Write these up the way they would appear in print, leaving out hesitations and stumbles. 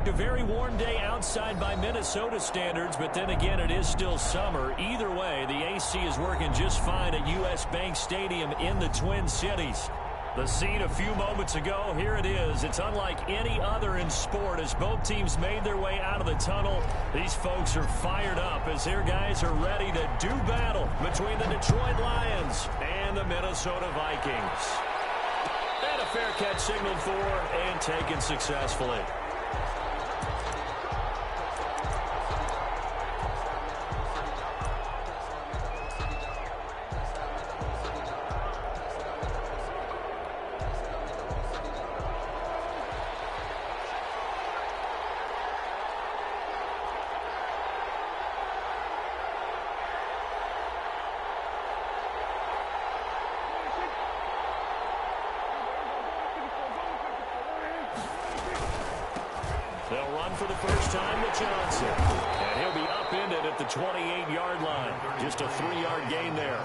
A very warm day outside by Minnesota standards, but then again, it is still summer. Either way, the AC is working just fine at U.S. Bank Stadium in the Twin Cities. The scene a few moments ago, here it is. It's unlike any other in sport as both teams made their way out of the tunnel. These folks are fired up as their guys are ready to do battle between the Detroit Lions and the Minnesota Vikings. And a fair catch signaled for and taken successfully. They'll run for the first time to Johnson. And he'll be upended at the 28-yard line. Just a 3-yard gain there.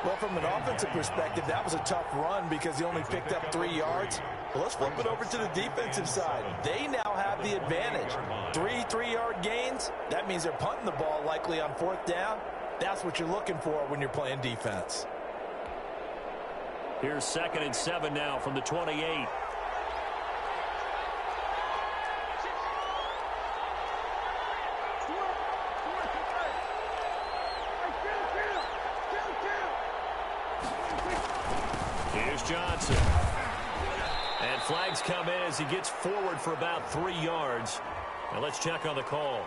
Well, from an offensive perspective, that was a tough run because he only picked up 3 yards. Well, let's flip it over to the defensive side. They now have the advantage. 3-3-yard gains, that means they're punting the ball likely on 4th down. That's what you're looking for when you're playing defense. Here's 2nd and 7 now from the 28. Here's Johnson. And flags come in as he gets forward for about 3 yards. Now let's check on the call.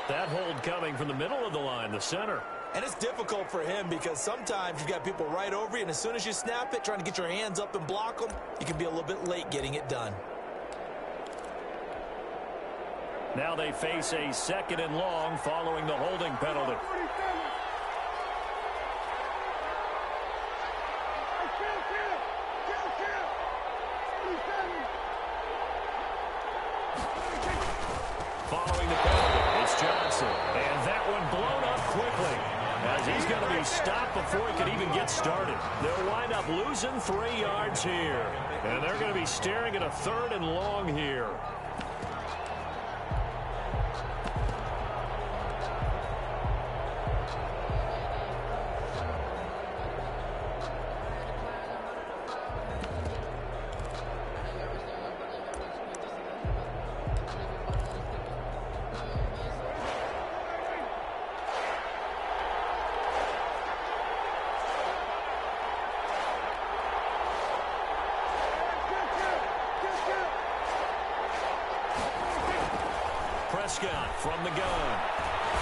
That hold coming from the middle of the line, the center. And it's difficult for him because sometimes you've got people right over you, and as soon as you snap it, trying to get your hands up and block them, you can be a little bit late getting it done. Now they face a 2nd and long following the holding penalty. Following the penalty, it's Johnson. And that one blown up quickly as he's going to be stopped before he can even get started. They'll wind up losing 3 yards here. And they're going to be staring at a 3rd and long here. Prescott from the gun.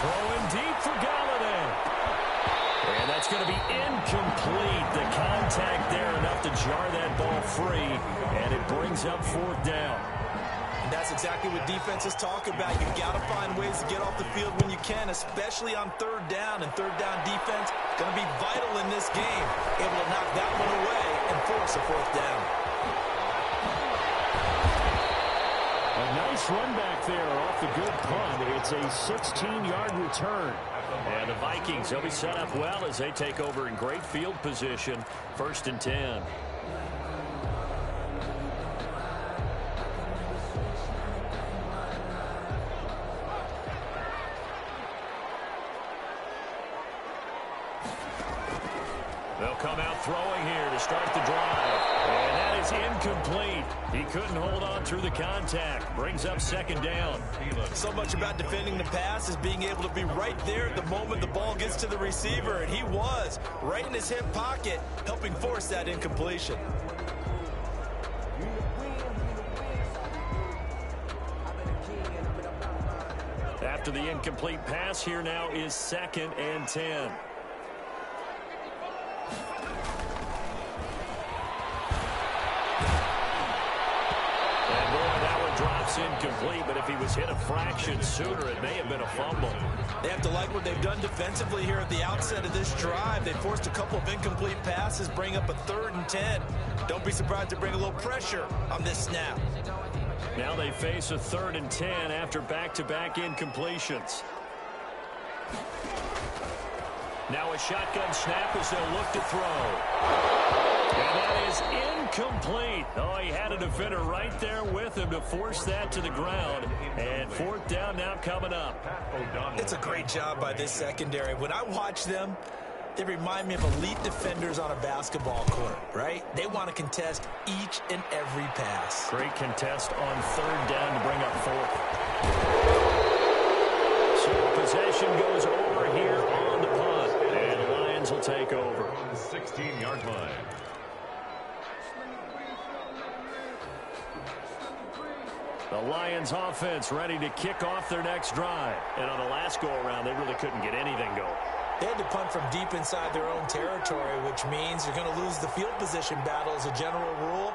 Throwing deep for Galladay. And that's going to be incomplete. The contact there enough to jar that ball free. And it brings up 4th down. And that's exactly what defenses talk about. You've got to find ways to get off the field when you can, especially on 3rd down. And 3rd down defense going to be vital in this game. Able to knock that one away and force a 4th down. A nice run back there off the good punt. It's a 16-yard return. And the Vikings, they'll be set up well as they take over in great field position. 1st and 10. They'll come out throwing here to start the drive. And that is incomplete. He couldn't hold on through the contact. Brings up 2nd down. So much about defending the pass is being able to be right there at the moment the ball gets to the receiver. And he was right in his hip pocket, helping force that incompletion. After the incomplete pass, here now is 2nd and 10. Drops incomplete, but if he was hit a fraction sooner, it may have been a fumble. They have to like what they've done defensively here at the outset of this drive. They forced a couple of incomplete passes, bring up a 3rd and 10. Don't be surprised to bring a little pressure on this snap. Now they face a 3rd and 10 after back-to-back incompletions. Now a shotgun snap as they'll look to throw. And that is incomplete. Oh, he had a defender right there with him to force that to the ground. And fourth down now coming up. It's a great job by this secondary. When I watch them, they remind me of elite defenders on a basketball court, right? They want to contest each and every pass. Great contest on third down to bring up fourth. So possession goes over here on the punt. And the Lions will take over. On the 16-yard line. The Lions offense ready to kick off their next drive. And on the last go-around, they really couldn't get anything going. They had to punt from deep inside their own territory, which means they're going to lose the field position battle as a general rule.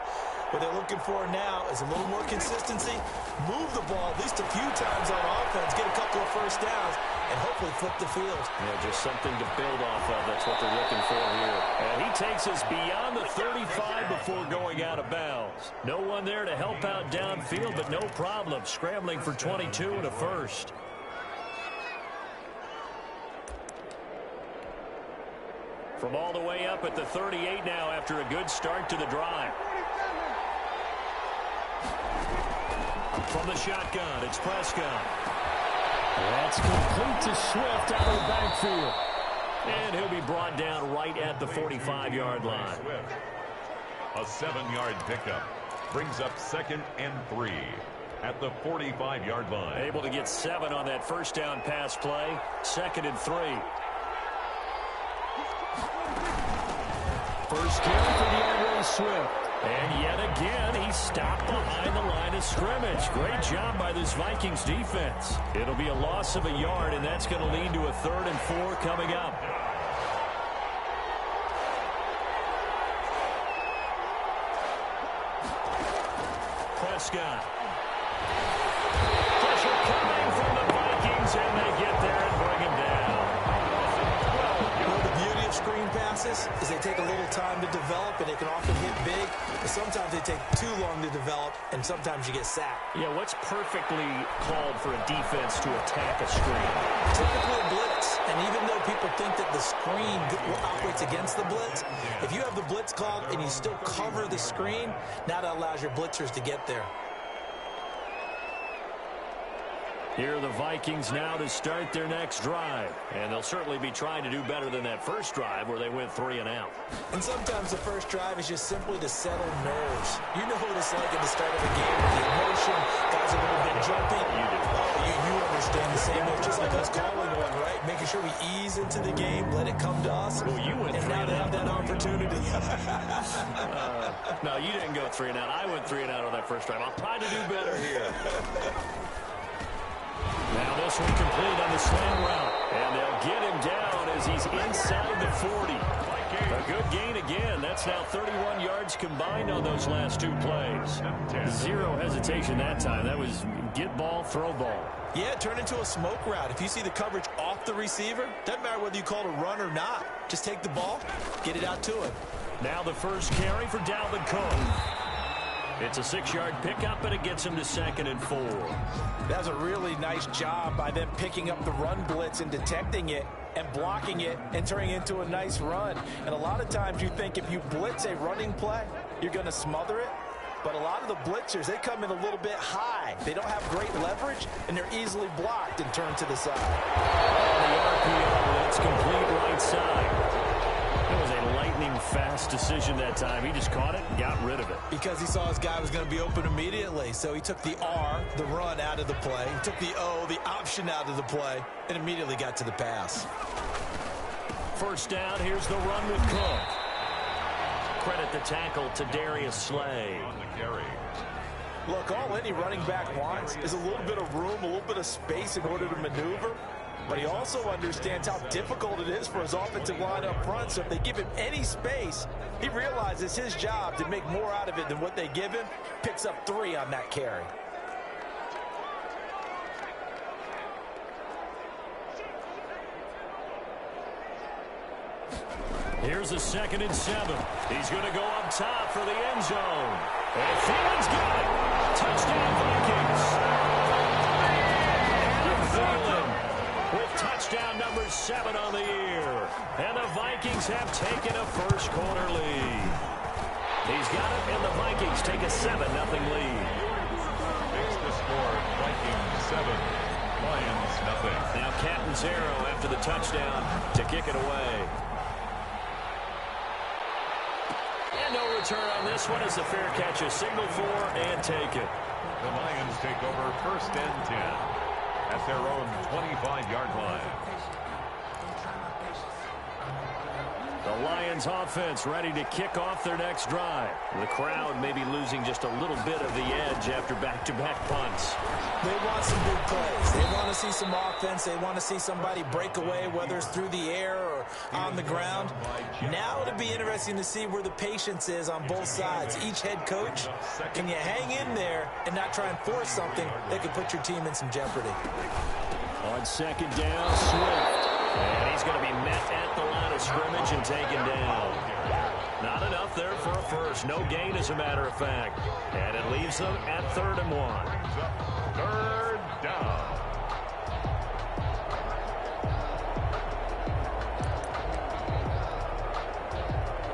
What they're looking for now is a little more consistency, move the ball at least a few times on offense, get a couple of first downs, and hopefully flip the field. Yeah, just something to build off of. That's what they're looking for here. And he takes us beyond the 35 before going out of bounds. No one there to help out downfield, but no problem. Scrambling for 22 and a first. From all the way up at the 38 now after a good start to the drive. From the shotgun, it's Prescott. That's complete to Swift out of the backfield. And he'll be brought down right at the 45-yard line. A 7-yard pickup brings up 2nd and 3 at the 45-yard line. Able to get 7 on that first down pass play. 2nd and 3. First carry for the Andre Swift. And yet again, he stopped behind the line of scrimmage. Great job by this Vikings defense. It'll be a loss of a yard, and that's going to lead to a 3rd and 4 coming up. Prescott. Pressure coming from the Vikings, and they get there and bring him down. Well, the beauty of screen passes is they take a little time to develop, and they can often hit big. But sometimes they take too long to develop, and sometimes you get sacked. Yeah, what's perfectly called for a defense to attack a screen? Typically a blitz, and even though people think that the screen operates against the blitz, if you have the blitz called and you still cover the screen, now that allows your blitzers to get there. Here are the Vikings now to start their next drive. And they'll certainly be trying to do better than that first drive where they went 3 and out. And sometimes the first drive is just simply to settle nerves. You know what it's like at the start of a game with the emotion. Guys are a little bit jumpy. You understand the same way, just like us calling one, right? Making sure we ease into the game, let it come to us. Well, you went and 3 now and they out. have that opportunity. No, you didn't go 3 and out. I went 3 and out on that first drive. I'll try to do better here. Now this one complete on the slant route. And they'll get him down as he's inside the 40. A good gain again. That's now 31 yards combined on those last 2 plays. Zero hesitation that time. That was get ball, throw ball. Yeah, it turned into a smoke route. If you see the coverage off the receiver, doesn't matter whether you call it a run or not. Just take the ball, get it out to him. Now the first carry for Dalvin Cook. It's a 6-yard pickup, and it gets him to 2nd and 4. That's a really nice job by them picking up the run blitz and detecting it and blocking it and turning it into a nice run. And a lot of times you think if you blitz a running play, you're going to smother it. But a lot of the blitzers, they come in a little bit high. They don't have great leverage, and they're easily blocked and turned to the side. On the RPO, that's complete right side. It was a lightning-fast decision that time. He just caught it and got rid of it. Because he saw his guy was going to be open immediately. So he took the R, the run, out of the play. He took the O, the option, out of the play, and immediately got to the pass. First down, here's the run with Cook. Credit the tackle to Darius Slay. On the carry. Look, all any running back wants is a little bit of room, a little bit of space in order to maneuver. But he also understands how difficult it is for his offensive line up front. So if they give him any space, he realizes his job to make more out of it than what they give him. Picks up 3 on that carry. Here's a 2nd and 7. He's going to go up top for the end zone. And Thiel's got it. Touchdown, Vikings. And Thielen with touchdown number number 7 on the year. And the Vikings have taken a first quarter lead. He's got it, and the Vikings take a 7-0 lead. Makes the score Vikings 7, Lions nothing. Now Catanzaro after the touchdown to kick it away. And no return on this one as the fair catch is signaled for and taken. The Lions take over first and 10 at their own 25-yard line. The Lions offense ready to kick off their next drive. The crowd may be losing just a little bit of the edge after back-to-back punts. They want some big plays. They want to see some offense. They want to see somebody break away, whether it's through the air or on the ground. Now it'll be interesting to see where the patience is on both sides. Each head coach, can you hang in there and not try and force something that could put your team in some jeopardy? On second down, Swift. And he's going to be met at the line of scrimmage and taken down. Not enough there for a first. No gain, as a matter of fact. And it leaves them at 3rd and 1. Third down.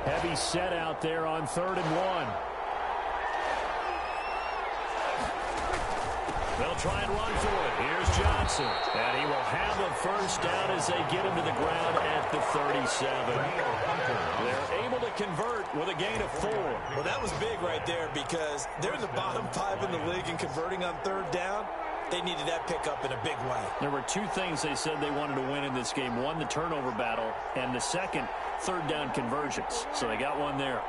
Heavy set out there on 3rd and 1. They'll try and run for it. Here's Johnson. And he will have a first down as they get him to the ground at the 37. They're able to convert with a gain of 4. Well, that was big right there because they're in the bottom 5 in the league in converting on 3rd down. They needed that pickup in a big way. There were 2 things they said they wanted to win in this game. One, the turnover battle, and the second, 3rd down conversions. So they got one there.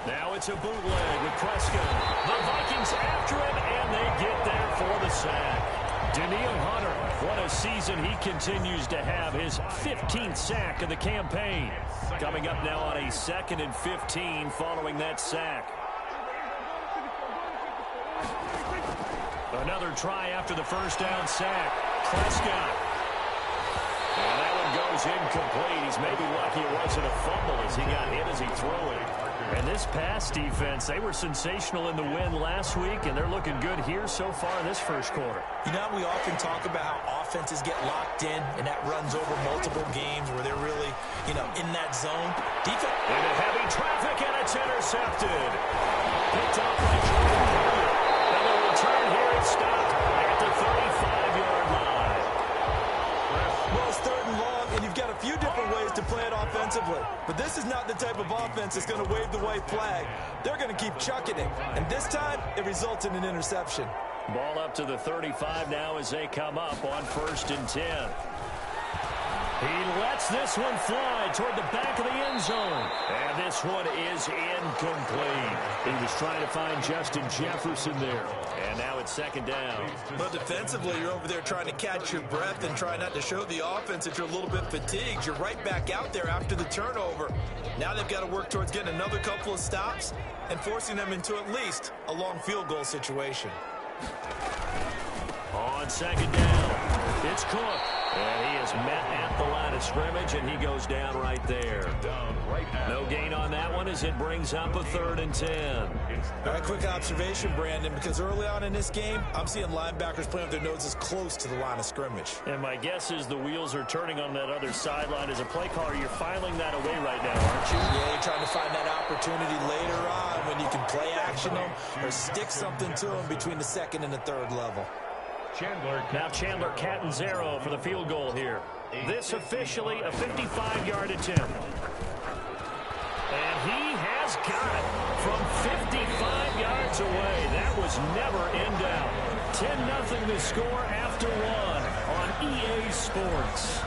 Now it's a bootleg with Prescott. The Vikings after him, and they get there for the sack. Daniil Hunter, what a season he continues to have. His 15th sack of the campaign. Coming up now on a 2nd and 15 following that sack. Another try after the first down sack. Prescott. And that one goes incomplete. He's maybe lucky it wasn't a fumble as he got hit as he threw it. And this pass defense, they were sensational in the win last week, and they're looking good here so far in this first quarter. You know, we often talk about how offenses get locked in, and that runs over multiple games where they're really, in that zone. Defense. Into heavy traffic, and it's intercepted. Picked up by Jordan Howard. And the return here is stopped at the 35-yard line. Well, it's 3rd and long, and you've got a few different ways to play it offensively. But this is not the type of offense that's going to wave the white flag. They're going to keep chucking it. And this time, it results in an interception. Ball up to the 35 now as they come up on 1st and 10. He lets this one fly toward the back of the end zone. And this one is incomplete. He was trying to find Justin Jefferson there. And now it's 2nd down. But defensively, you're over there trying to catch your breath and try not to show the offense that you're a little bit fatigued. You're right back out there after the turnover. Now they've got to work towards getting another couple of stops and forcing them into at least a long field goal situation. On 2nd down, it's Cook. And he is met at the line of scrimmage, and he goes down right there. No gain on that one as it brings up a 3rd and 10. All right, quick observation, Brandon, because early on in this game, I'm seeing linebackers playing with their noses close to the line of scrimmage. And my guess is the wheels are turning on that other sideline. As a play caller, you're filing that away right now, aren't you? Yeah, you're trying to find that opportunity later on when you can play action them or stick something to them between the 2nd and the 3rd level. Now Chandler Catanzaro for the field goal here. This officially a 55-yard attempt. And he has got it from 55 yards away. That was never in doubt. 10-0 the score after 1 on EA Sports.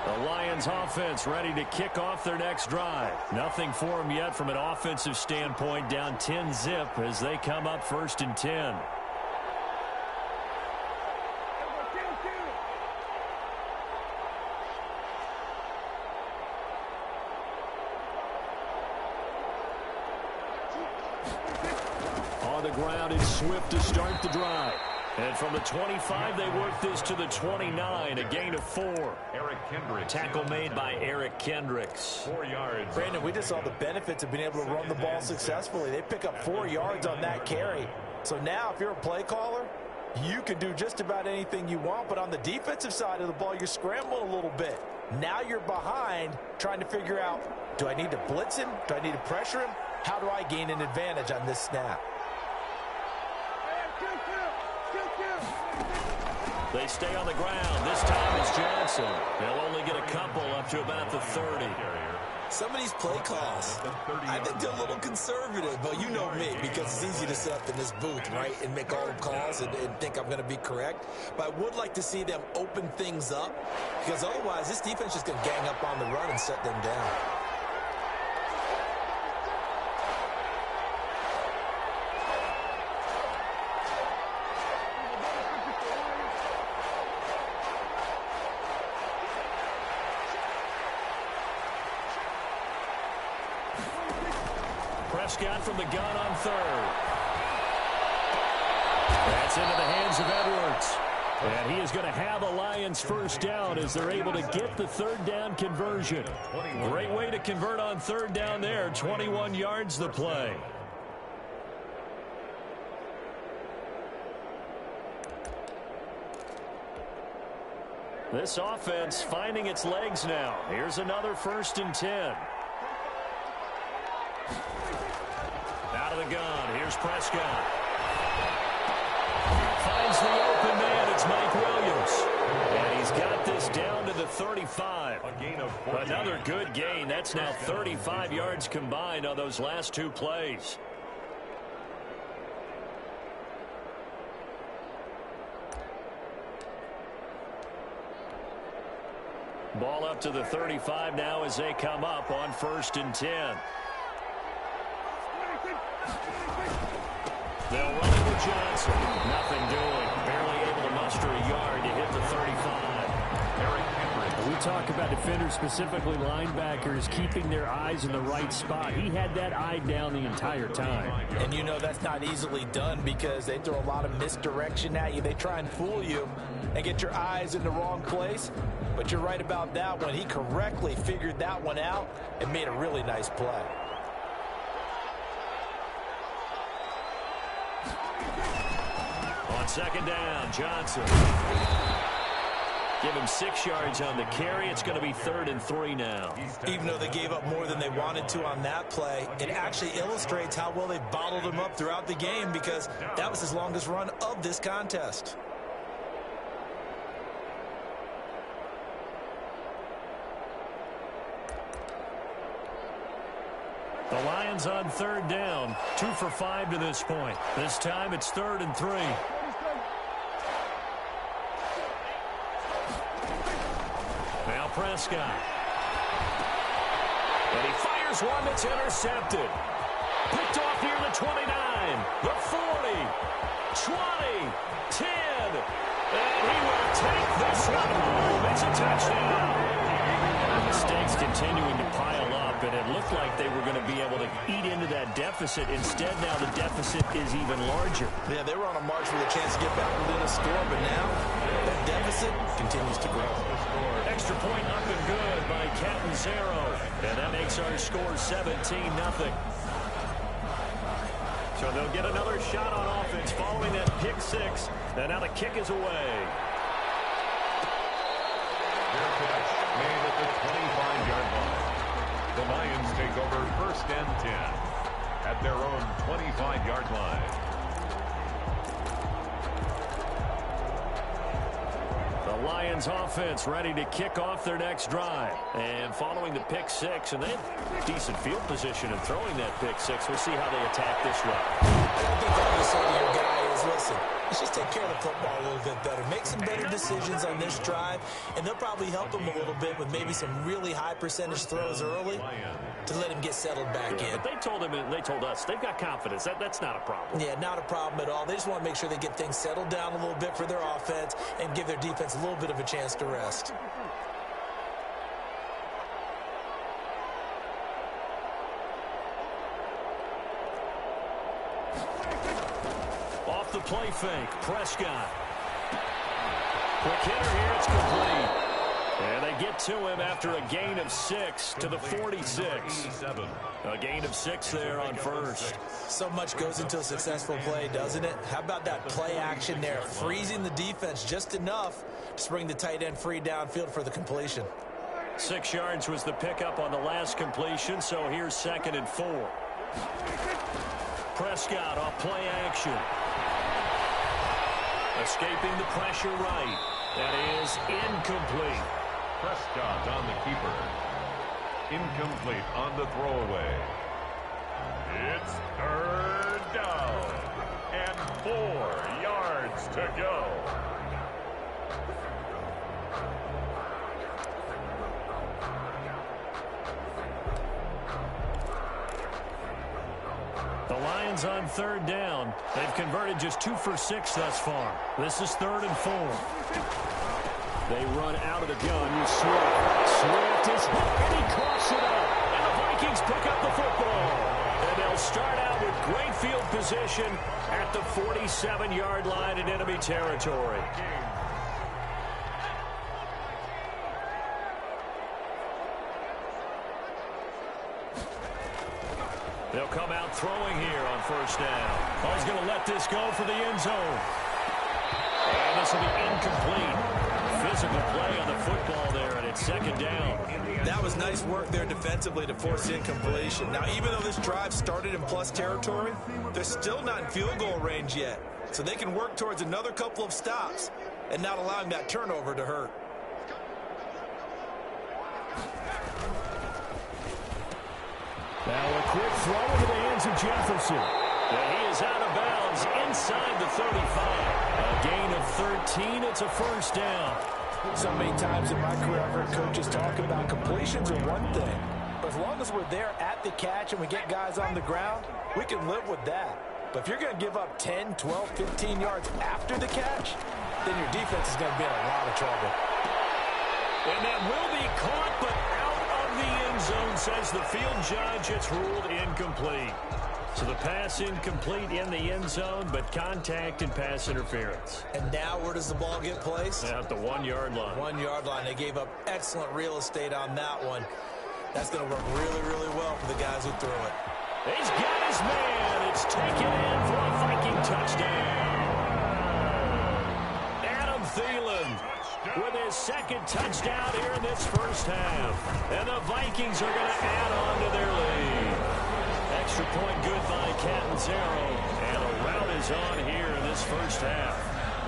The Lions offense ready to kick off their next drive. Nothing for them yet from an offensive standpoint. Down 10-zip as they come up 1st and 10. On the ground, it's Swift to start the drive. And from the 25, they work this to the 29, a gain of 4. Eric Kendricks. Tackle made by Eric Kendricks. 4 yards. Brandon, we just saw the benefits of being able to run the ball successfully. They pick up 4 yards on that carry. So now if you're a play caller, you can do just about anything you want. But on the defensive side of the ball, you're scrambling a little bit. Now you're behind trying to figure out, do I need to blitz him? Do I need to pressure him? How do I gain an advantage on this snap? They stay on the ground. This time it's Johnson. They'll only get a couple up to about the 30. Some of these play calls, I think they're a little conservative, but you know me, because it's easy to sit up in this booth, right, and make all the calls and think I'm going to be correct. But I would like to see them open things up, because otherwise this defense is just going to gang up on the run and shut them down. Prescott from the gun on 3rd. That's into the hands of Edwards. And he is going to have a Lions first down as they're able to get the 3rd down conversion. Great way to convert on 3rd down there. 21 yards the play. This offense finding its legs now. Here's another 1st and 10. Out of the gun. Here's Prescott. Finds the open man. It's Mike Williams. And he's got this down to the 35. A gain of 4. Another good gain. That's now 35 yards combined on those last 2 plays. Ball up to the 35 now as they come up on 1st and 10. They'll run it with Johnson. Nothing doing. Barely able to muster a yard to hit the 35. Eric Kendricks. We talk about defenders, specifically linebackers, keeping their eyes in the right spot. He had that eye down the entire time. And you know that's not easily done because they throw a lot of misdirection at you. They try and fool you and get your eyes in the wrong place. But you're right about that one. He correctly figured that one out and made a really nice play. On 2nd down, Johnson. Give him 6 yards on the carry. It's going to be 3rd and 3 now. Even though they gave up more than they wanted to on that play, it actually illustrates how well they bottled him up throughout the game because that was his longest run of this contest. The Lions on 3rd down. 2 for 5 to this point. This time it's 3rd and 3. Now Prescott. And he fires one that's intercepted. Picked off near the 29, the 40, 20, 10. And he will take this one home. It's a touchdown. Mistakes continuing to pile up, and it looked like they were going to be able to eat into that deficit. Instead, now the deficit is even larger. Yeah, they were on a march with a chance to get back within a score, but now that deficit continues to grow. Extra point up and good by Catanzaro, and that makes our score 17-0. So they'll get another shot on offense following that pick 6, and now the kick is away. Their catch made at the 25-yard line. The Lions take over 1st and 10 at their own 25-yard line. The Lions offense ready to kick off their next drive. And following the pick 6, and they have decent field position in throwing that pick 6. We'll see how they attack this run. I think all you say to your guy is, listen, let's just take care of the football a little bit better. Make some better decisions on this drive, and they'll probably help him a little bit with maybe some really high percentage throws early to let him get settled back in. But they told him, and they told us, they've got confidence. That's not a problem. Yeah, not a problem at all. They just want to make sure they get things settled down a little bit for their offense and give their defense a little bit of a chance to rest. Off the play fake. Prescott. Quick hitter here. It's complete. And they get to him after a gain of 6 to the 46. A gain of 6 there on first. So much goes into a successful play, doesn't it? How about that play action there? Freezing the defense just enough to bring the tight end free downfield for the completion. 6 yards was the pickup on the last completion, so here's 2nd and 4. Prescott off play action. Escaping the pressure right. That is incomplete. Prescott on the keeper. Incomplete on the throwaway. It's 3rd down and 4 yards to go. The Lions on 3rd down. They've converted just 2 for 6 thus far. This is 3rd and 4. They run out of the gun with Swift. Swift is hit, and he coughs it up. And the Vikings pick up the football. And they'll start out with great field position at the 47-yard line in enemy territory. They'll come out throwing here on 1st down. Oh, he's going to let this go for the end zone. And this will be incomplete. Physical play on the football there, and it's 2nd down. That was nice work there defensively to force incompletion. Now, even though this drive started in plus territory, they're still not in field goal range yet. So they can work towards another couple of stops and not allowing that turnover to hurt. Now a quick throw into the hands of Jefferson. And he is out of bounds inside the 35. A gain of 13. It's a 1st down. So many times in my career, I've heard coaches talk about completions are one thing. But as long as we're there at the catch and we get guys on the ground, we can live with that. But if you're going to give up 10, 12, 15 yards after the catch, then your defense is going to be in a lot of trouble. And that will be caught, but out of the end zone, says the field judge. It's ruled incomplete. So the pass incomplete in the end zone, but contact and pass interference. And now where does the ball get placed? At the 1-yard line. 1-yard line. They gave up excellent real estate on that one. That's going to work really, really well for the guys who threw it. He's got his man. It's taken in for a Viking touchdown. Adam Thielen with his 2nd touchdown here in this 1st half. And the Vikings are going to add on to their lead. Extra point good by Catanzaro. And a rout is on here in this 1st half.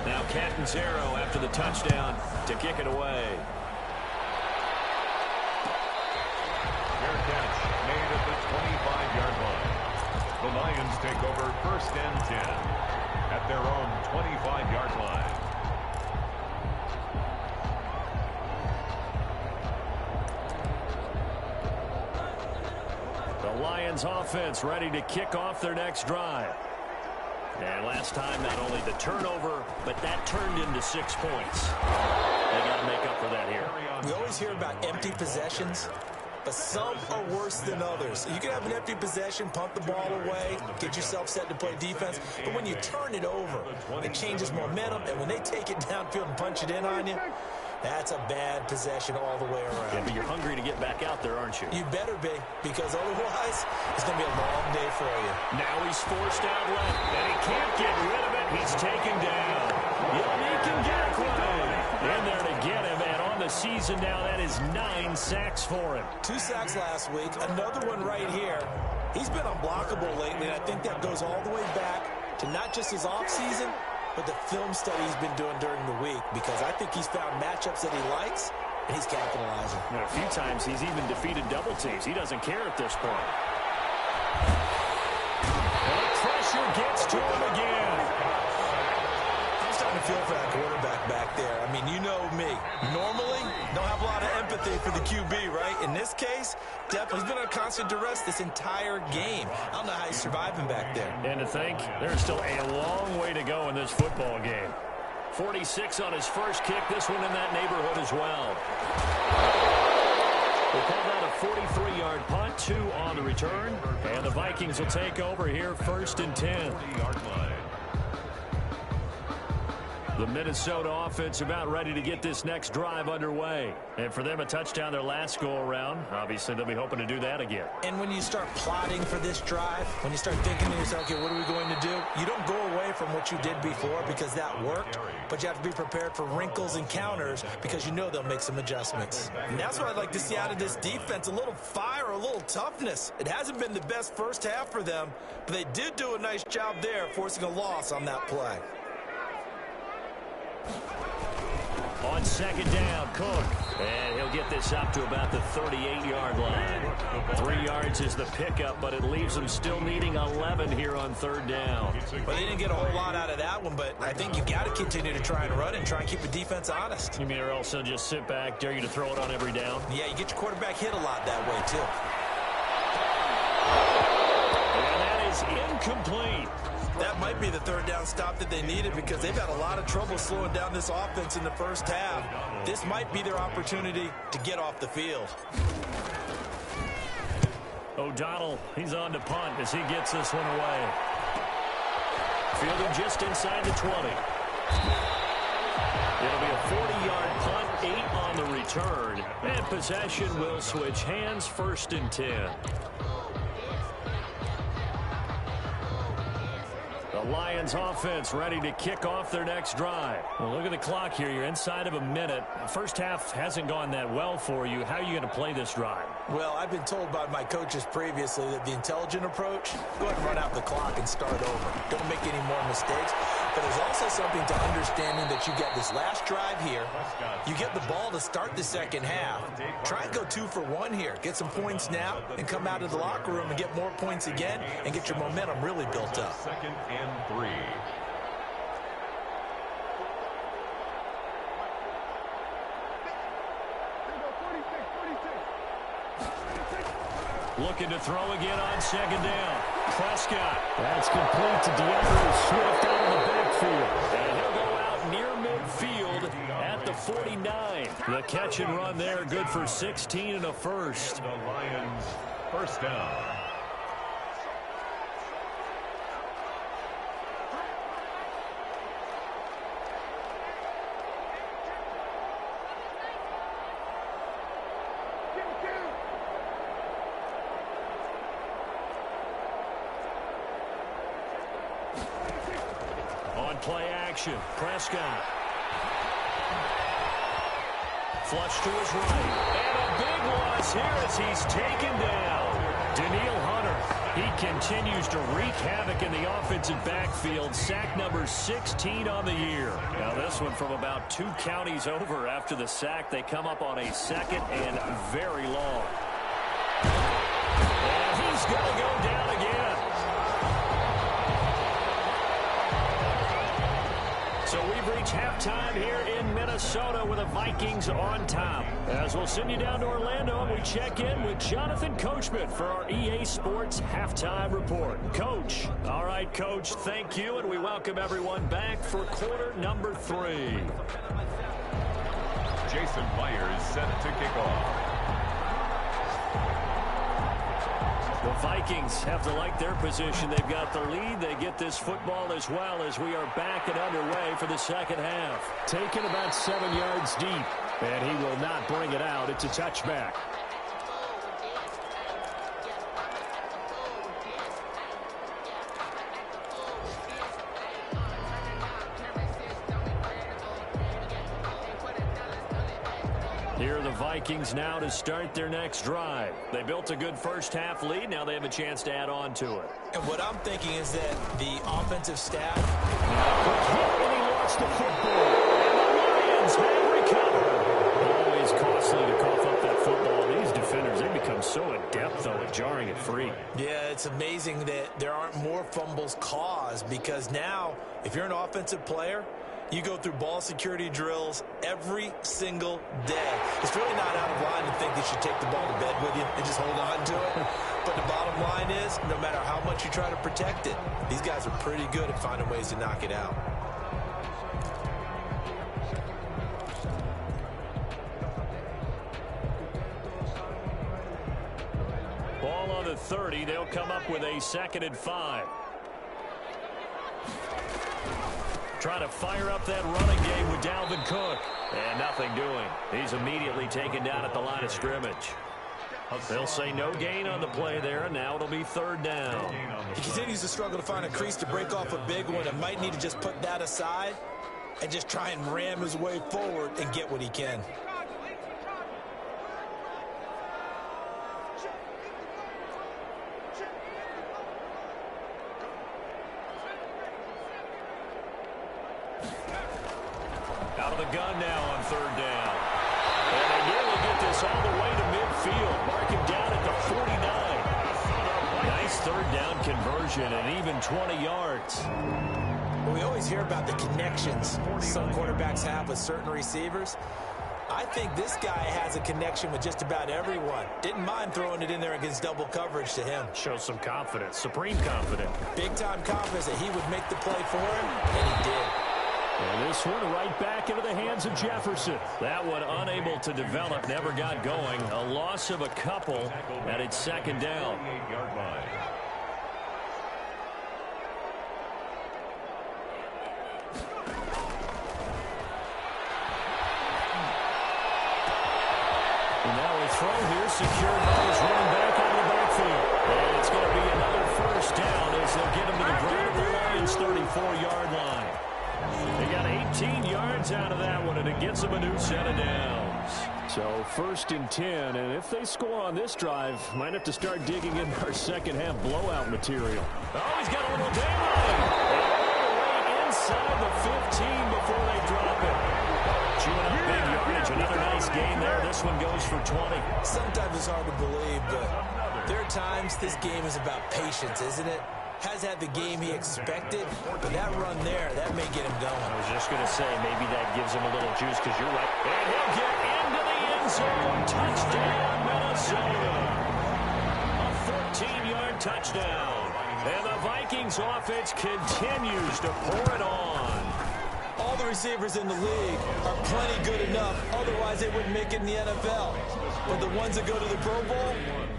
Now Catanzaro after the touchdown to kick it away. Fair catch made at the 25-yard line. The Lions take over 1st and 10 at their own 25-yard line. The Lions offense ready to kick off their next drive. And last time, not only the turnover, but that turned into 6 points. They got to make up for that here. We always hear about empty possessions, but some are worse than others. You can have an empty possession, pump the ball away, get yourself set to play defense, but when you turn it over, it changes momentum, and when they take it downfield and punch it in on you, that's a bad possession all the way around. Yeah, but you're hungry to get back out there, aren't you? You better be, because otherwise, it's going to be a long day for you. Now he's forced out left, and he can't get rid of it. He's taken down. Yannick Ngakoue in there to get him, and on the season now, that is 9 sacks for him. 2 sacks last week, another one right here. He's been unblockable lately, and I think that goes all the way back to not just his offseason, but the film study he's been doing during the week, because I think he's found matchups that he likes, and he's capitalizing. And a few times he's even defeated double teams. He doesn't care at this point. And the pressure gets to him again. I'm starting to feel for that quarterback back there. I mean, you know me. Normally, don't have a lot of empathy for the QB, right? In this case, definitely, he's been under constant duress this entire game. I don't know how he's surviving back there. And to think, there's still a long way to go in this football game. 46 on his first kick, this one in that neighborhood as well. They called out a 43-yard punt, 2 on the return, and the Vikings will take over here 1st and 10. The Minnesota offense about ready to get this next drive underway. And for them, a touchdown their last go-around. Obviously, they'll be hoping to do that again. And when you start plotting for this drive, when you start thinking to yourself, okay, what are we going to do? You don't go away from what you did before because that worked, but you have to be prepared for wrinkles and counters because you know they'll make some adjustments. And that's what I'd like to see out of this defense, a little fire, a little toughness. It hasn't been the best first half for them, but they did do a nice job there forcing a loss on that play. On second down, Cook. And he'll get this up to about the 38-yard line. 3 yards is the pickup, but it leaves them still needing 11 here on third down. Well, they didn't get a whole lot out of that one, but I think you've got to continue to try and run and try and keep the defense honest. You mean or else they'll just sit back, dare you to throw it on every down? Yeah, you get your quarterback hit a lot that way, too. And that is incomplete. That might be the third down stop that they needed because they've had a lot of trouble slowing down this offense in the first half. This might be their opportunity to get off the field. O'Donnell, he's on to punt as he gets this one away. Fielded just inside the 20. It'll be a 40-yard punt, 8 on the return. And possession will switch hands, 1st and 10. The Lions offense ready to kick off their next drive. Well, look at the clock here. You're inside of a minute. First half hasn't gone that well for you. How are you going to play this drive? Well, I've been told by my coaches previously that the intelligent approach, go ahead and run out the clock and start over. Don't make any more mistakes. But there's also something to understanding that you get this last drive here. You get the ball to start the second half. Try and go 2 for 1 here. Get some points now and come out of the locker room and get more points again and get your momentum really built up. 2nd and 3. Looking to throw again on second down. Prescott. That's complete to DeAndre Swift out of the backfield. And he'll go out near midfield at the 49. The catch and run there, good for 16 and a first. The Lions, first down. Play action. Prescott. Flush to his right. And a big loss here as he's taken down. Daniil Hunter. He continues to wreak havoc in the offensive backfield. Sack number 16 on the year. Now this one from about 2 counties over after the sack. They come up on a 2nd and very long. And he's going to go down again. So we've reached halftime here in Minnesota with the Vikings on top. As we'll send you down to Orlando, and we check in with Jonathan Coachman for our EA Sports Halftime Report. Coach. All right, Coach, thank you, and we welcome everyone back for quarter number 3. Jason Myers set to kick off. The Vikings have to like their position. They've got the lead. They get this football as well as we are back and underway for the second half. Taken about 7 yards deep, and he will not bring it out. It's a touchback. Here are the Vikings now to start their next drive. They built a good first half lead. Now they have a chance to add on to it. And what I'm thinking is that the offensive staff. Quick hit, and he lost the football. And the Lions have recovered. Always costly to cough up that football. These defenders, they become so adept, though, at jarring it free. Yeah, it's amazing that there aren't more fumbles caused because now, if you're an offensive player, you go through ball security drills every single day. It's really not out of line to think that you take the ball to bed with you and just hold on to it. But the bottom line is, no matter how much you try to protect it, these guys are pretty good at finding ways to knock it out. Ball on the 30. They'll come up with a 2nd and 5. Trying to fire up that running game with Dalvin Cook. And nothing doing. He's immediately taken down at the line of scrimmage. They'll say no gain on the play there, and now it'll be third down. He continues to struggle to find a crease to break off a big one and might need to just put that aside and just try and ram his way forward and get what he can. Out of the gun now on third down. And they nearly get this all the way to midfield. Mark him down at the 49. Nice third down conversion and even 20 yards. Well, we always hear about the connections some quarterbacks have with certain receivers. I think this guy has a connection with just about everyone. Didn't mind throwing it in there against double coverage to him. Shows some confidence, supreme confidence. Big-time confidence that he would make the play for him, and he did. And this one right back into the hands of Jefferson. That one unable to develop, never got going. A loss of a couple, and it's second down. And now a throw here, secured by his running back out of the backfield. And it's going to be another first down as they'll get him to the ground at the Lions' 34-yard line. They got 18 yards out of that one, and it gets them a new set of downs. So first and 10, and if they score on this drive, might have to start digging in our second-half blowout material. Oh, he's got a little daylight. All the way inside the 15 before they drop it. Chewing up big yardage. Another nice gain there. This one goes for 20. Sometimes it's hard to believe, but there are times this game is about patience, isn't it? Has had the game he expected, but that run there, that may get him going. I was just going to say, maybe that gives him a little juice because you're right. And he'll get into the end zone. Touchdown, Minnesota. A 14-yard touchdown. And the Vikings offense continues to pour it on. All the receivers in the league are plenty good enough, otherwise they wouldn't make it in the NFL. But the ones that go to the Pro Bowl,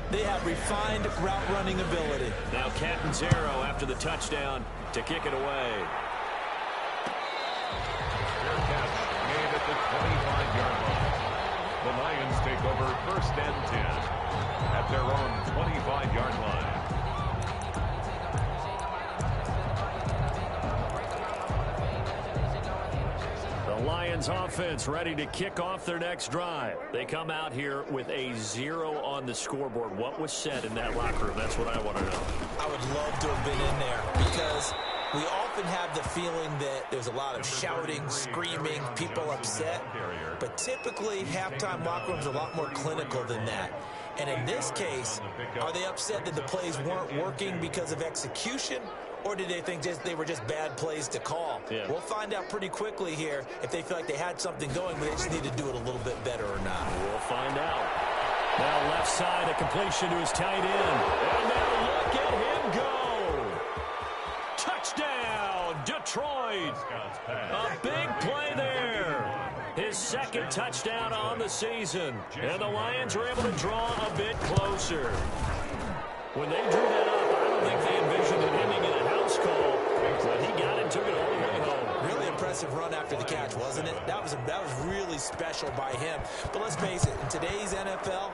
they have refined route running ability. Now Catanzaro after the touchdown to kick it away. Fair catch made at the 25-yard line. The Lions take over first and 10 at their own 25-yard line. The Lions offense ready to kick off their next drive. They come out here with a 0 on the scoreboard. What was said in that locker room? That's what I want to know. I would love to have been in there because we often have the feeling that there's a lot of shouting, screaming, people upset. But typically, halftime locker rooms are a lot more clinical than that. And in this case, are they upset that the plays weren't working because of execution? Or did they think they were just bad plays to call? Yeah. We'll find out pretty quickly here if they feel like they had something going, but they just need to do it a little bit better or not. We'll find out. Now left side, a completion to his tight end. And now look at him go. Touchdown, Detroit. A big play there. His second touchdown on the season. And the Lions are able to draw a bit closer. When they drew that up, I don't think they envisioned it ending in a house call. But he got it, took it all the way home. Really impressive run after the catch, wasn't it? That was really special by him. But let's face it, in today's NFL,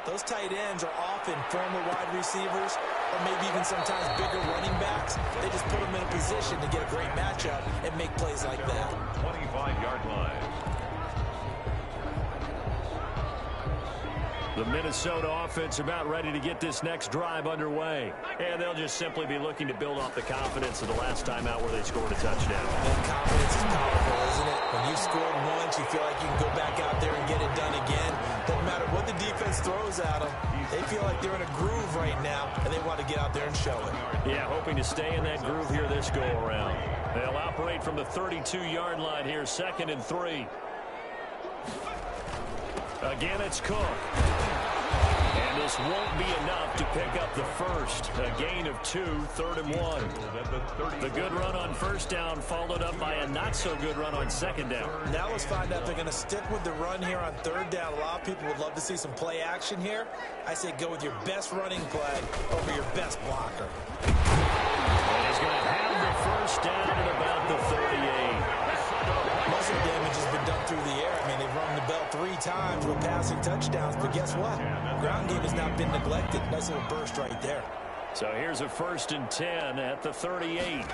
those tight ends are often former wide receivers or maybe even sometimes bigger running backs. They just put them in a position to get a great matchup and make plays like that. 25-yard line. The Minnesota offense about ready to get this next drive underway. And they'll just simply be looking to build off the confidence of the last time out where they scored a touchdown. And confidence is powerful, isn't it? When you scored once, you feel like you can go back out there and get it done again. Doesn't matter what the defense throws at them. They feel like they're in a groove right now, and they want to get out there and show it. Yeah, hoping to stay in that groove here this go-around. They'll operate from the 32-yard line here, 2nd and 3. Again, it's Cook. And this won't be enough to pick up the first. A gain of 2, 3rd and 1. The good run on first down followed up by a not-so-good run on second down. Now let's find out if they're going to stick with the run here on third down. A lot of people would love to see some play action here. I say go with your best running play over your best blocker. And he's going to have the first down at about the 38. 3 times with passing touchdowns, but guess what? Ground game has not been neglected. Nice little burst right there. So here's a 1st and 10 at the 38.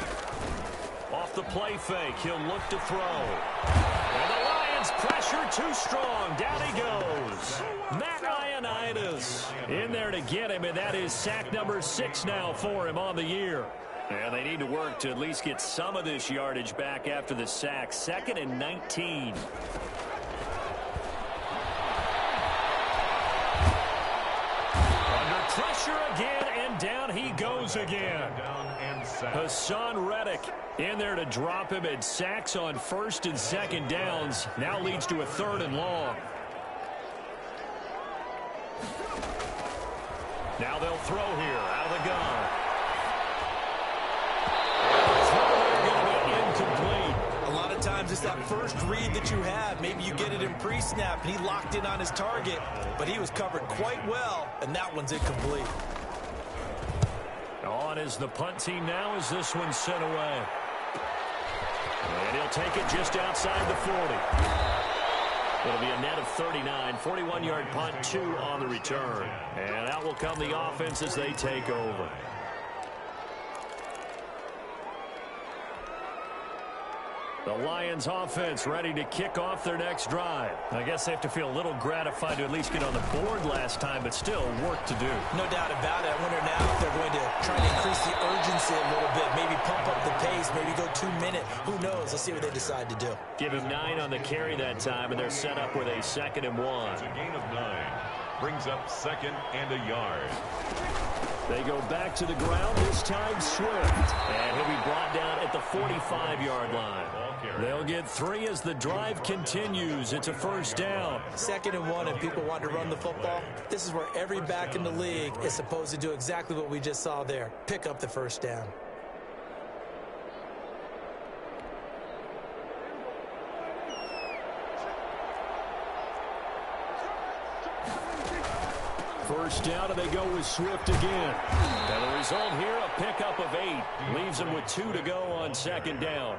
Off the play fake, he'll look to throw. And the Lions pressure too strong. Down he goes. Matt Ioannidis in there to get him, and that is sack number 6 now for him on the year. And they need to work to at least get some of this yardage back after the sack. 2nd and 19. Under pressure again, and down he goes again. Hassan Reddick in there to drop him, and sacks on 1st and 2nd downs. Now leads to a 3rd and long. Now they'll throw here out of the gun. A lot of times it's that first read that you have. Maybe you get it in pre-snap, and he locked in on his target, but he was covered quite well, and that one's incomplete. On is the punt team now as this one's sent away. And he'll take it just outside the 40. It'll be a net of 39, 41-yard punt, 2 on the return. And out will come the offense as they take over. The Lions offense ready to kick off their next drive. I guess they have to feel a little gratified to at least get on the board last time, but still work to do. No doubt about it. I wonder now if they're going to try to increase the urgency a little bit, maybe pump up the pace, maybe go 2-minute. Who knows? Let's see what they decide to do. Give him 9 on the carry that time, and they're set up with a 2nd and 1. It's a gain of 9. Brings up 2nd and a yard. They go back to the ground, this time Swift. And he'll be brought down at the 45-yard line. They'll get 3 as the drive continues. It's a 1st down. 2nd and 1, and people want to run the football. This is where every back in the league is supposed to do exactly what we just saw there. Pick up the 1st down. First down, and they go with Swift again. And the result here, a pickup of 8. Leaves them with 2 to go on 2nd down.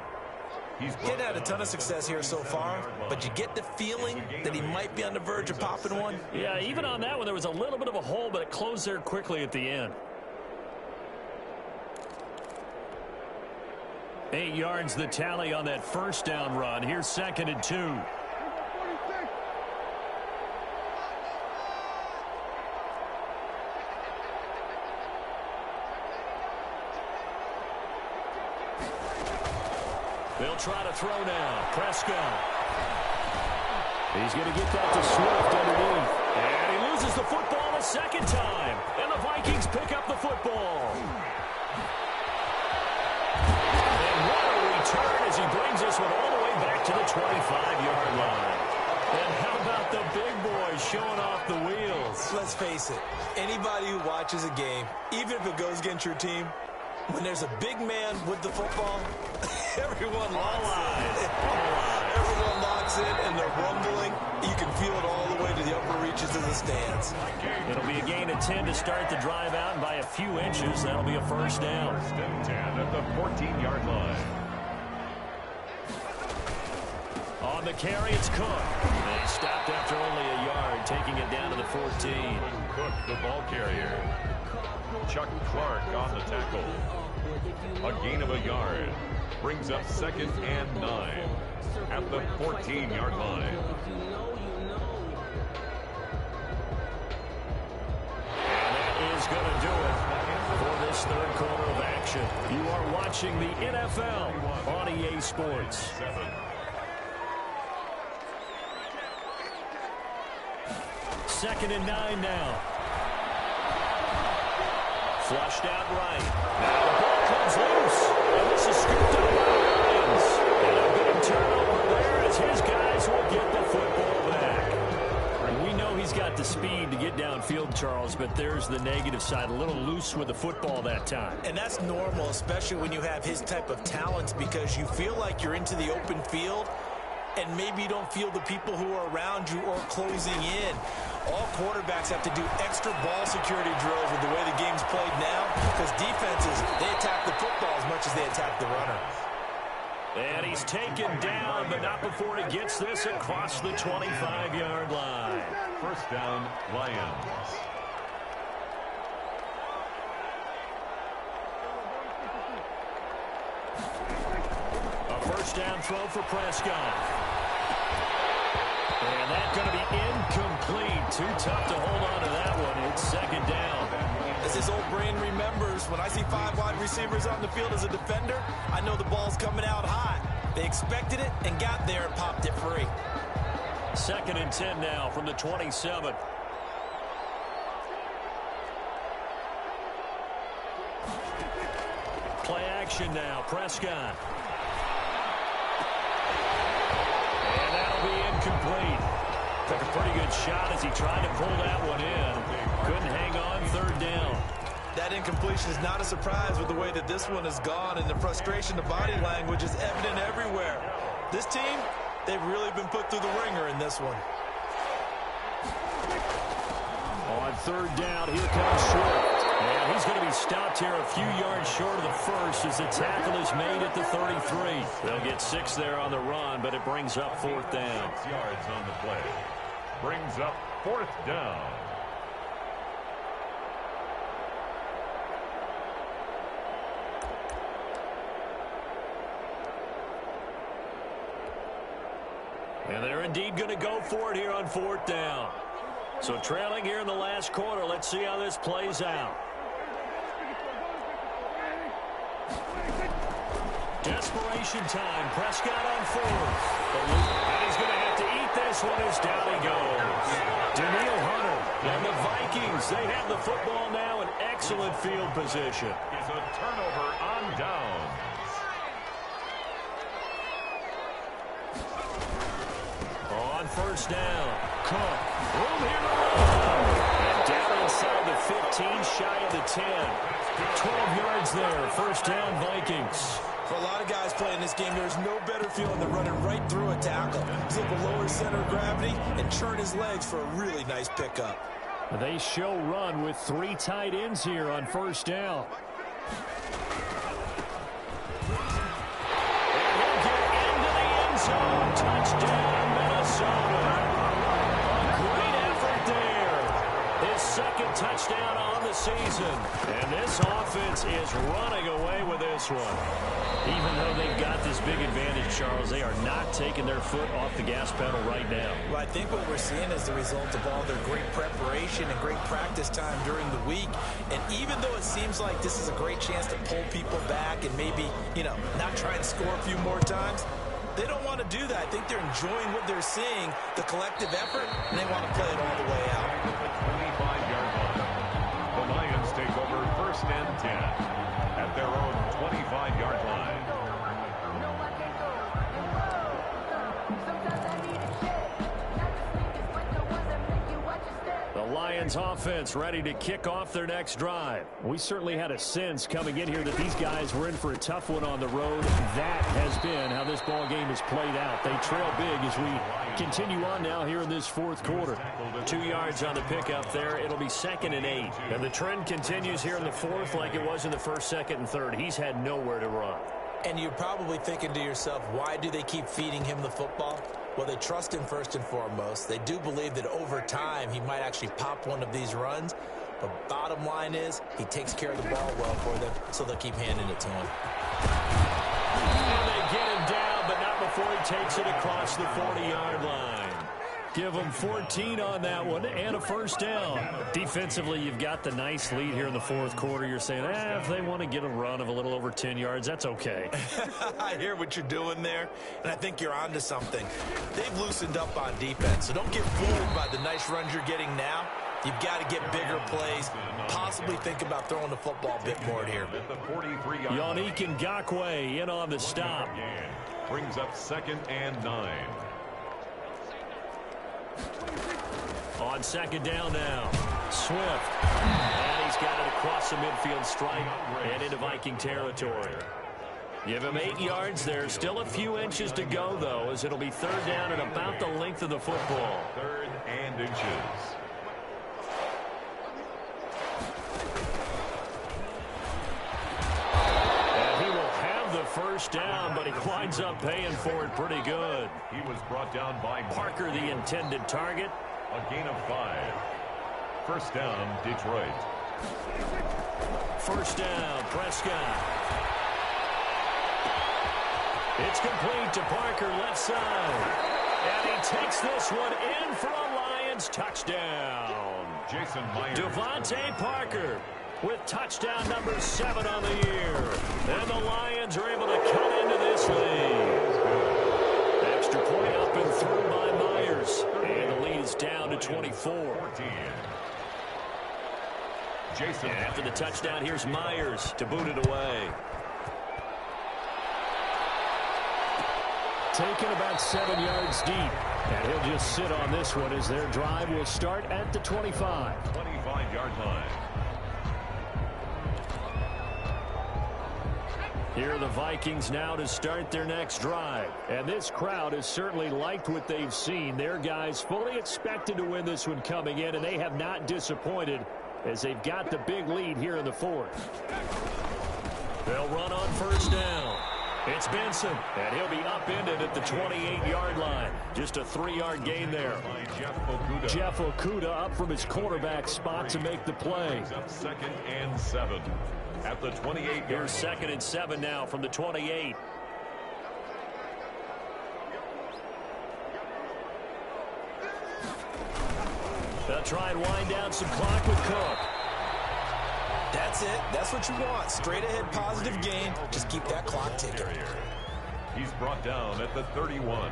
He's had a ton of success here so far, but you get the feeling that he might be on the verge of popping one. Yeah, even on that one, there was a little bit of a hole, but it closed there quickly at the end. 8 yards the tally on that 1st down run. Here's 2nd and 2. They'll try to throw now. Prescott. He's going to get that to Swift underneath. And he loses the football a 2nd time. And the Vikings pick up the football. And what a return as he brings this one all the way back to the 25-yard line. And how about the big boys showing off the wheels? Let's face it, anybody who watches a game, even if it goes against your team, when there's a big man with the football, everyone locks in. Everyone locks in, and they're rumbling. You can feel it all the way to the upper reaches of the stands. It'll be a gain of 10 to start the drive out, and by a few inches, that'll be a 1st down. 1st and 10 at the 14-yard line. On the carry, it's Cook. They stopped after only a yard, taking it down to the 14. Cook, the ball carrier. Chuck Clark on the tackle. A gain of a yard. Brings up 2nd and 9 at the 14-yard line. And that is going to do it for this 3rd quarter of action. You are watching the NFL on EA Sports. 2nd and 9 now. Flushed out right. Now the ball comes loose. And this is scooped up by the Lions. And a big turnover there as his guys will get the football back. And we know he's got the speed to get downfield, Charles, but there's the negative side. A little loose with the football that time. And that's normal, especially when you have his type of talents, because you feel like you're into the open field and maybe you don't feel the people who are around you or closing in. All quarterbacks have to do extra ball security drills with the way the game's played now, because defenses, they attack the football as much as they attack the runner. And he's taken down, but not before he gets this across the 25-yard line. First down, Lions. A first down throw for Prescott. And that's going to be incomplete. Too tough to hold on to that one. It's second down. As his old brain remembers, when I see 5 wide receivers on the field as a defender, I know the ball's coming out hot. They expected it and got there and popped it free. Second and 10 now from the 27. Play action now, Prescott. And that'll be incomplete. Took a pretty good shot as he tried to pull that one in. Couldn't hang on, third down. That incompletion is not a surprise with the way that this one has gone, and the frustration, the body language is evident everywhere. This team, they've really been put through the ringer in this one. On third down, here comes Short. And he's going to be stopped here a few yards short of the first as the tackle is made at the 33. They'll get 6 there on the run, but it brings up fourth down. 6 yards on the play. Brings up fourth down. And they're indeed going to go for it here on fourth down. So trailing here in the last quarter. Let's see how this plays out. Desperation time. Prescott on fourth. And he's going to have to eat this one as down he goes. Daniil Hunter and the Vikings, they have the football now in excellent field position. It's a turnover on downs. On first down, Cook. Room here to run. And down inside the 15, shy of the 10. 12 yards there. First down, Vikings. For a lot of guys playing this game, there's no better feeling than running right through a tackle. He's able to lower his center of gravity and turn his legs for a really nice pickup. They show run with 3 tight ends here on first down. And he'll get into the end zone. Touchdown, Minnesota. A great effort there. His second touchdown on the season. And this offense is running away with this one. Even though they've got this big advantage, Charles, they are not taking their foot off the gas pedal right now. Well, I think what we're seeing is the result of all their great preparation and great practice time during the week. And even though it seems like this is a great chance to pull people back and maybe, not try and score a few more times, they don't want to do that. I think they're enjoying what they're seeing, the collective effort, and they want to play it all the way out. 25-yard line. The Lions take over first and 10 at their own 25-yard line. The Lions offense ready to kick off their next drive. We certainly had a sense coming in here that these guys were in for a tough one on the road. That has been how this ball game has played out. They trail big as we continue on now here in this fourth quarter. 2 yards on the pickup there. It'll be second and 8. And the trend continues here in the fourth like it was in the first, second, and third. He's had nowhere to run. And you're probably thinking to yourself, why do they keep feeding him the football? Well, they trust him first and foremost. They do believe that over time he might actually pop one of these runs. But bottom line is he takes care of the ball well for them, so they'll keep handing it to him. And they get him down, but not before he takes it across the 40-yard line. Give them 14 on that one and a first down. Defensively, you've got the nice lead here in the fourth quarter. You're saying, if they want to get a run of a little over 10 yards, that's okay. I hear what you're doing there, and I think you're onto something. They've loosened up on defense, so don't get fooled by the nice runs you're getting now. You've got to get bigger plays, possibly think about throwing the football a bit more here. Yannick Ngakoue in on the stop. Brings up second and 9. On second down now, Swift. And he's got it across the midfield stripe and into Viking territory. Give him 8 yards there. Still a few inches to go, though, as it'll be third down and about the length of the football. Third and inches. And he will have the first first down, but he winds up paying for it pretty good. He was brought down by Parker, the intended target. A gain of 5. First down, Detroit. First down, Prescott. It's complete to Parker, left side. And he takes this one in for a Lions touchdown. Jason Myers. Devontae Parker with touchdown number 7 on the year. And the Lions are able to cut into this lead. Extra point up and through by Myers. And the lead is down to 24. Jason. And after the touchdown, here's Myers to boot it away. Taken about 7 yards deep. And he'll just sit on this one as their drive will start at the 25. 25-yard line. Here are the Vikings now to start their next drive. And this crowd has certainly liked what they've seen. Their guys fully expected to win this one coming in, and they have not disappointed as they've got the big lead here in the fourth. They'll run on first down. It's Benson, and he'll be upended at the 28-yard line. Just a 3-yard gain there. Jeff Okudah up from his quarterback spot to make the play. Up 2nd and 7 at the 28. Here's 2nd and 7 now from the 28. They'll try and wind down some clock with Cook. That's it. That's what you want. Straight ahead positive gain. Just keep that clock ticking. He's brought down at the 31.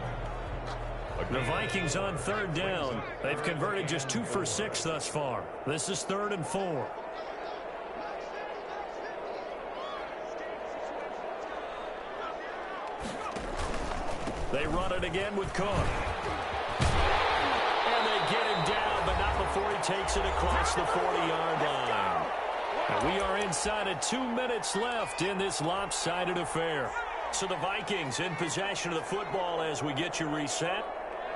The Vikings on third down. They've converted just 2 for 6 thus far. This is 3rd and 4. They run it again with Cook. And they get him down, but not before he takes it across the 40-yard line. And we are inside of 2 minutes left in this lopsided affair. So the Vikings in possession of the football as we get you reset.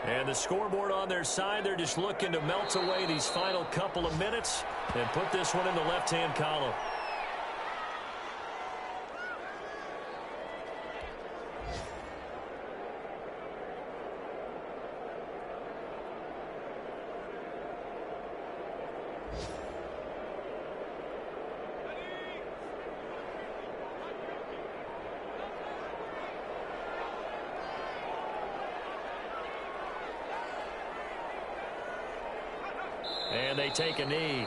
And the scoreboard on their side, they're just looking to melt away these final couple of minutes and put this one in the left-hand column. And they take a knee.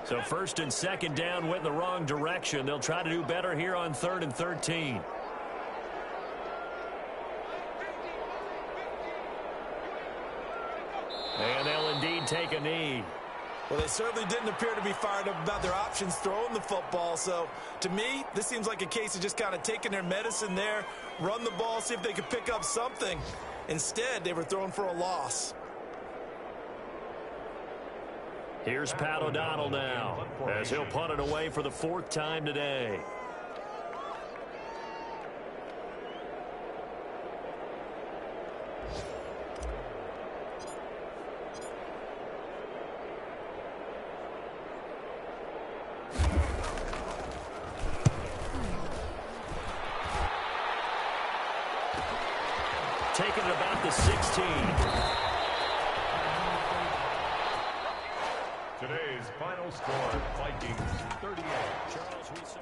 So 1st and 2nd down went in the wrong direction. They'll try to do better here on 3rd and 13. And they'll indeed take a knee. Well, they certainly didn't appear to be fired up about their options throwing the football. So, to me, this seems like a case of just kind of taking their medicine there, run the ball, see if they could pick up something. Instead, they were throwing for a loss. Here's Pat O'Donnell now as he'll punt it away for the 4th time today. Taking it about the 16. Today's final score, Vikings 38. Charles, we saw